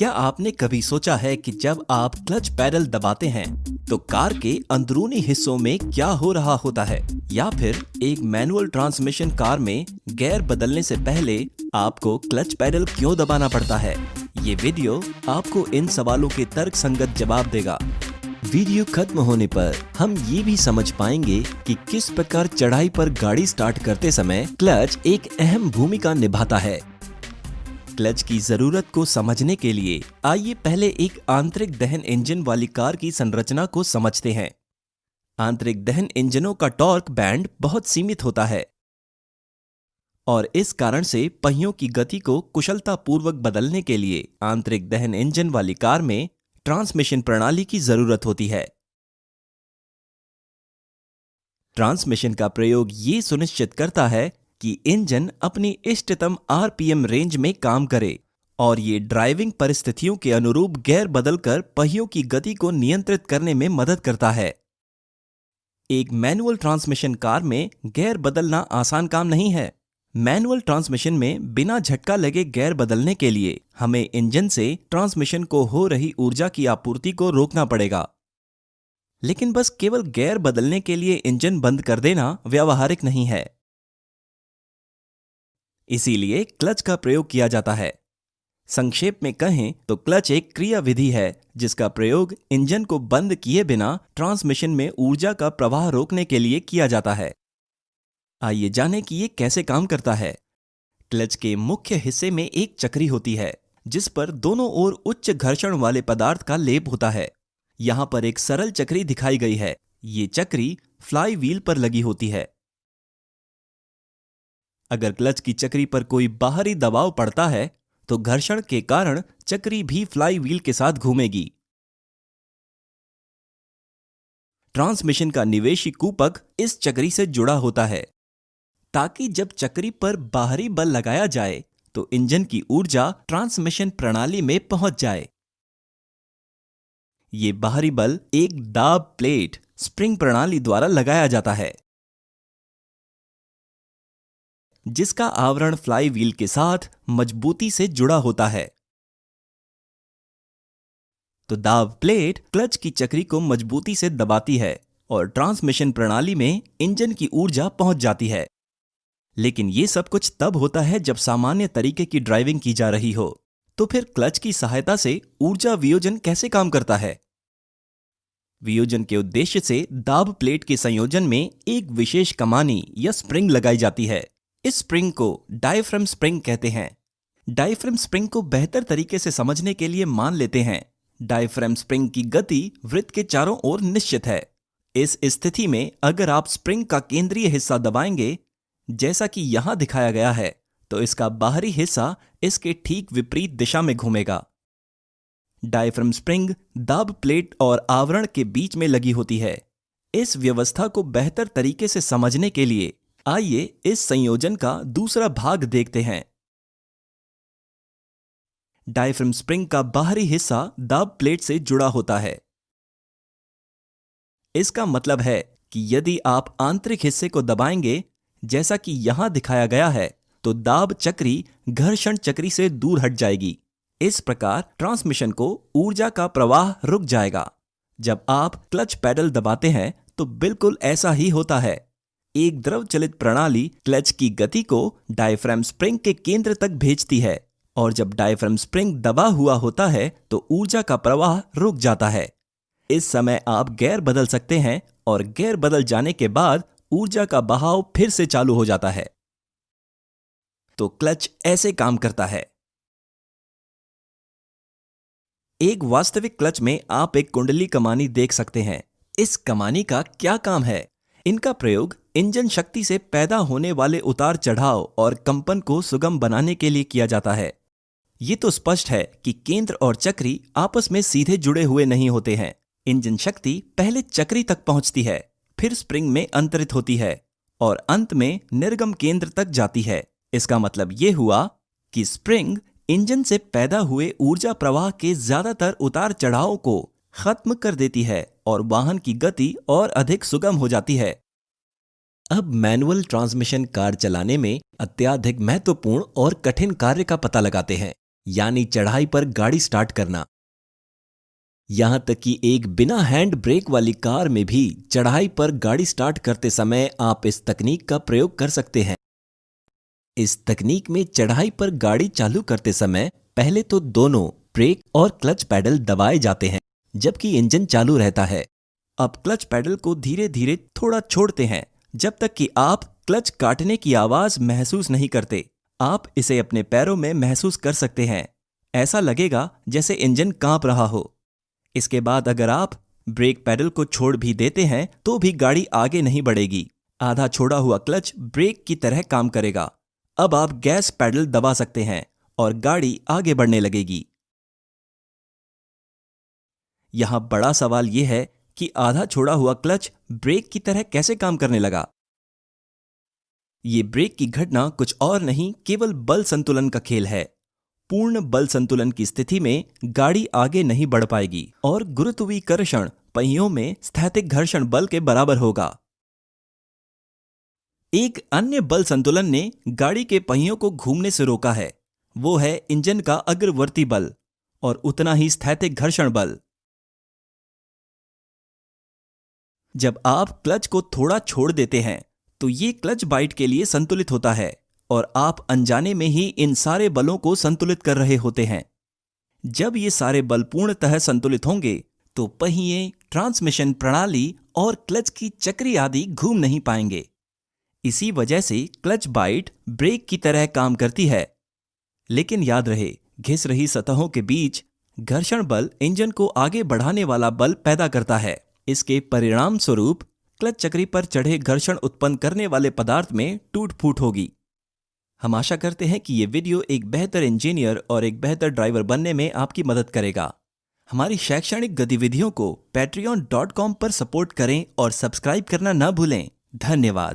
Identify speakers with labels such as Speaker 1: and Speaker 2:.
Speaker 1: क्या आपने कभी सोचा है कि जब आप क्लच पैडल दबाते हैं तो कार के अंदरूनी हिस्सों में क्या हो रहा होता है, या फिर एक मैनुअल ट्रांसमिशन कार में गियर बदलने से पहले आपको क्लच पैडल क्यों दबाना पड़ता है? ये वीडियो आपको इन सवालों के तर्कसंगत जवाब देगा। वीडियो खत्म होने पर हम ये भी समझ पाएंगे कि किस प्रकार चढ़ाई पर गाड़ी स्टार्ट करते समय क्लच एक अहम भूमिका निभाता है। क्लच की जरूरत को समझने के लिए आइए पहले एक आंतरिक दहन इंजन वाली कार की संरचना को समझते हैं। आंतरिक दहन इंजनों का टॉर्क बैंड बहुत सीमित होता है और इस कारण से पहियों की गति को कुशलतापूर्वक बदलने के लिए आंतरिक दहन इंजन वाली कार में ट्रांसमिशन प्रणाली की जरूरत होती है। ट्रांसमिशन का प्रयोग ये सुनिश्चित करता है कि इंजन अपनी इष्टतम आरपीएम रेंज में काम करे और ये ड्राइविंग परिस्थितियों के अनुरूप गियर बदलकर पहियों की गति को नियंत्रित करने में मदद करता है। एक मैनुअल ट्रांसमिशन कार में गियर बदलना आसान काम नहीं है। मैनुअल ट्रांसमिशन में बिना झटका लगे गियर बदलने के लिए हमें इंजन से ट्रांसमिशन को हो रही ऊर्जा की आपूर्ति को रोकना पड़ेगा। लेकिन बस केवल गियर बदलने के लिए इंजन बंद कर देना व्यावहारिक नहीं है। इसीलिए क्लच का प्रयोग किया जाता है। संक्षेप में कहें तो क्लच एक क्रिया विधि है जिसका प्रयोग इंजन को बंद किए बिना ट्रांसमिशन में ऊर्जा का प्रवाह रोकने के लिए किया जाता है। आइए जानें कि ये कैसे काम करता है। क्लच के मुख्य हिस्से में एक चक्री होती है जिस पर दोनों ओर उच्च घर्षण वाले पदार्थ का लेप होता है। यहां पर एक सरल चक्री दिखाई गई है। ये चक्री फ्लाई व्हील पर लगी होती है। अगर क्लच की चक्री पर कोई बाहरी दबाव पड़ता है तो घर्षण के कारण चक्री भी फ्लाई व्हील के साथ घूमेगी। ट्रांसमिशन का निवेशी कूपक इस चक्री से जुड़ा होता है ताकि जब चक्री पर बाहरी बल लगाया जाए तो इंजन की ऊर्जा ट्रांसमिशन प्रणाली में पहुंच जाए। ये बाहरी बल एक दाब प्लेट स्प्रिंग प्रणाली द्वारा लगाया जाता है जिसका आवरण फ्लाई व्हील के साथ मजबूती से जुड़ा होता है। तो दाब प्लेट क्लच की चक्री को मजबूती से दबाती है और ट्रांसमिशन प्रणाली में इंजन की ऊर्जा पहुंच जाती है। लेकिन ये सब कुछ तब होता है जब सामान्य तरीके की ड्राइविंग की जा रही हो। तो फिर क्लच की सहायता से ऊर्जा वियोजन कैसे काम करता है? वियोजन के उद्देश्य से दाब प्लेट के संयोजन में एक विशेष कमानी या स्प्रिंग लगाई जाती है। इस स्प्रिंग को डायफ्राम स्प्रिंग कहते हैं। डायफ्राम स्प्रिंग को बेहतर तरीके से समझने के लिए मान लेते हैं डायफ्राम स्प्रिंग की गति वृत्त के चारों ओर निश्चित है। इस स्थिति में अगर आप स्प्रिंग का केंद्रीय हिस्सा दबाएंगे जैसा कि यहां दिखाया गया है तो इसका बाहरी हिस्सा इसके ठीक विपरीत दिशा में घूमेगा। डायफ्राम स्प्रिंग दाब प्लेट और आवरण के बीच में लगी होती है। इस व्यवस्था को बेहतर तरीके से समझने के लिए आइए इस संयोजन का दूसरा भाग देखते हैं। डायफ्राम स्प्रिंग का बाहरी हिस्सा दाब प्लेट से जुड़ा होता है। इसका मतलब है कि यदि आप आंतरिक हिस्से को दबाएंगे जैसा कि यहां दिखाया गया है तो दाब चक्री घर्षण चक्री से दूर हट जाएगी। इस प्रकार ट्रांसमिशन को ऊर्जा का प्रवाह रुक जाएगा। जब आप क्लच पैडल दबाते हैं तो बिल्कुल ऐसा ही होता है। एक द्रव चलित प्रणाली क्लच की गति को डायफ्राम स्प्रिंग के केंद्र तक भेजती है और जब डायफ्राम स्प्रिंग दबा हुआ होता है तो ऊर्जा का प्रवाह रुक जाता है। इस समय आप गियर बदल सकते हैं और गियर बदल जाने के बाद ऊर्जा का बहाव फिर से चालू हो जाता है। तो क्लच ऐसे काम करता है। एक वास्तविक क्लच में आप एक कुंडली कमानी देख सकते हैं। इस कमानी का क्या काम है? इनका प्रयोग इंजन शक्ति से पैदा होने वाले उतार चढ़ाव और कंपन को सुगम बनाने के लिए किया जाता है। ये तो स्पष्ट है कि केंद्र और चक्री आपस में सीधे जुड़े हुए नहीं होते हैं। इंजन शक्ति पहले चक्री तक पहुंचती है, फिर स्प्रिंग में अंतरित होती है और अंत में निर्गम केंद्र तक जाती है। इसका मतलब ये हुआ कि स्प्रिंग इंजन से पैदा हुए ऊर्जा प्रवाह के ज्यादातर उतार चढ़ाव को खत्म कर देती है और वाहन की गति और अधिक सुगम हो जाती है। अब मैनुअल ट्रांसमिशन कार चलाने में अत्यधिक महत्वपूर्ण और कठिन कार्य का पता लगाते हैं। यानी चढ़ाई पर गाड़ी स्टार्ट करना। यहां तक कि एक बिना हैंड ब्रेक वाली कार में भी चढ़ाई पर गाड़ी स्टार्ट करते समय आप इस तकनीक का प्रयोग कर सकते हैं। इस तकनीक में चढ़ाई पर गाड़ी चालू करते समय पहले तो दोनों ब्रेक और क्लच पैडल दबाए जाते हैं जबकि इंजन चालू रहता है। अब क्लच पैडल को धीरे धीरे थोड़ा छोड़ते हैं जब तक कि आप क्लच काटने की आवाज महसूस नहीं करते। आप इसे अपने पैरों में महसूस कर सकते हैं। ऐसा लगेगा जैसे इंजन कांप रहा हो। इसके बाद अगर आप ब्रेक पैडल को छोड़ भी देते हैं तो भी गाड़ी आगे नहीं बढ़ेगी। आधा छोड़ा हुआ क्लच ब्रेक की तरह काम करेगा। अब आप गैस पैडल दबा सकते हैं और गाड़ी आगे बढ़ने लगेगी। यहां बड़ा सवाल यह है कि आधा छोड़ा हुआ क्लच ब्रेक की तरह कैसे काम करने लगा। ये ब्रेक की घटना कुछ और नहीं, केवल बल संतुलन का खेल है। पूर्ण बल संतुलन की स्थिति में गाड़ी आगे नहीं बढ़ पाएगी और गुरुत्वाकर्षण पहियों में स्थैतिक घर्षण बल के बराबर होगा। एक अन्य बल संतुलन ने गाड़ी के पहियों को घूमने से रोका है। वो है इंजन का अग्रवर्ती बल और उतना ही स्थैतिक घर्षण बल। जब आप क्लच को थोड़ा छोड़ देते हैं तो ये क्लच बाइट के लिए संतुलित होता है और आप अनजाने में ही इन सारे बलों को संतुलित कर रहे होते हैं। जब ये सारे बल पूर्णतः संतुलित होंगे तो पहिए, ट्रांसमिशन प्रणाली और क्लच की चक्री आदि घूम नहीं पाएंगे। इसी वजह से क्लच बाइट ब्रेक की तरह काम करती है। लेकिन याद रहे, घिस रही सतहों के बीच घर्षण बल इंजन को आगे बढ़ाने वाला बल पैदा करता है। इसके परिणाम स्वरूप क्लच चक्री पर चढ़े घर्षण उत्पन्न करने वाले पदार्थ में टूट फूट होगी। हम आशा करते हैं कि ये वीडियो एक बेहतर इंजीनियर और एक बेहतर ड्राइवर बनने में आपकी मदद करेगा। हमारी शैक्षणिक गतिविधियों को patreon.com पर सपोर्ट करें और सब्सक्राइब करना न भूलें। धन्यवाद।